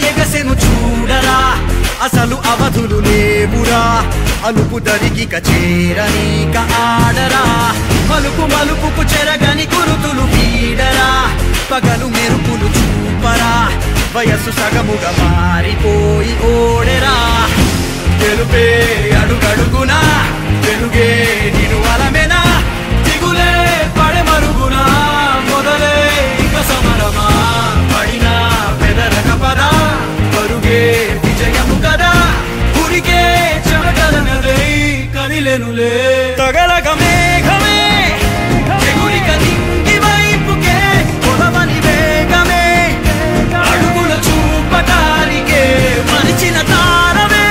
ఎగసెను చూడరా అసలు అవధులు లేవురా అలుపు దరికిక చేరనీక ఆడరా మలుపు మలుపుకు చెరగని గురుతులు వీడరా పగలు మెరుపులు చూపరా వయస్సు సగముగా మారిపోయి ఓడెరా తెలుపే అడుగడుగునా వెలుగే నిను అలమెనా దిగులే పడే మరుగునా మొదలే ఇక సమరమా పడినా పెదరక పద పరుగే విజయము కదా ఉరికే చెమటలనలే కదిలెనులే తగలగ మేఘమే ఎగురిక నింగి వైపుకే కొలవని వేగమే అడుగుల చూపటానికే మరిచిన తారమే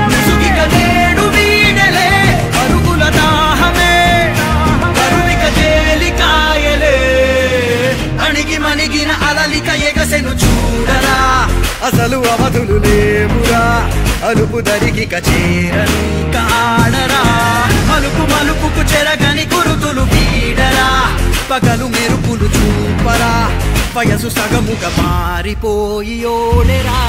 ముసుగిక నేడు వీడలే అరుగుల దాహమే కరువిక తేలికాయలే అణిగి మణిగిన అలలిక ఎగసెను చూడరా అసలు అవధులు లేవురా అలుపు దరికిక చేరనీక ఆడరా మలుపు మలుపుకు చెరగని గురుతులు వీడరా పగలు మెరుపులు చూపరా వయసు సగముగా మారిపోయి ఓడెరా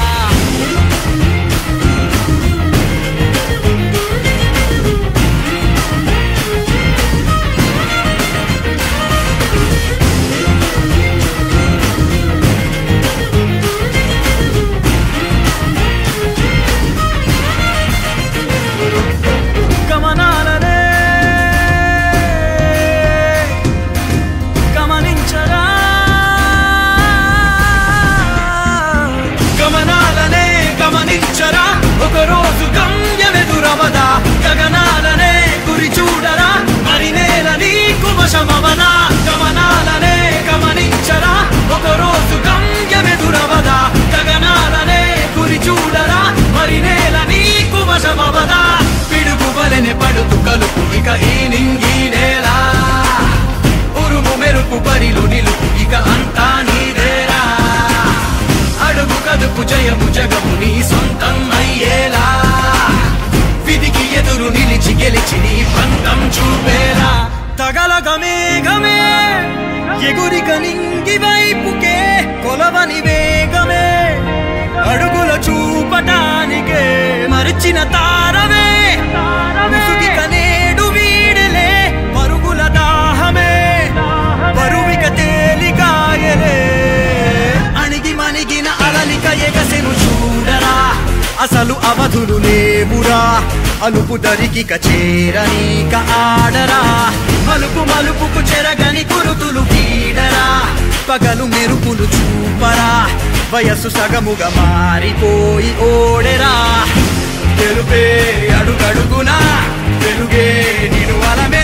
ఒకరోజు గమ్యమెదురవదా గగనాలనే గురి చూడరా మరి నేల నీకు వశమవదా గమనాలనే గమనించరా ఒకరోజు గమ్యమెదురవదా గగనాలనే గురి చూడరా మరి నేల నీకు వశమవదా పిడుగు వలెనే పడుతు కలుపు ఇక ఈ నింగి నేల ఉరుము మెరుపు పరిలు నిలుపు ఇక అంతా నీదేరా అడుగు కదుపు జయము జగము నీ సొంతం అయ్యేలా విధికి ఎదురు నిలిచి గెలిచి నీ పంతం చూపేలా తగలగ మేఘమే ఎగురిక నింగి వైపుకే కొలవని వేగమే అడుగుల చూపటానికే మరిచిన తారమే ముసుగిక నేడు వీడలే పరుగుల దాహమే బరువిక తేలికాయలే అణిగి మణిగిన అలలిక ఎగసెను చూడరా అసలు అవధులు లేవురా అలుపు దరికిక చేరనీక ఆడరా మలుపు మలుపుకు చెరగని గురుతులు వీడరా పగలు మెరుపులు చూపరా వయస్సు సగముగా మారిపోయి ఓడెరా తెలుపే అడుగడుగునా వెలుగే నిను అలమే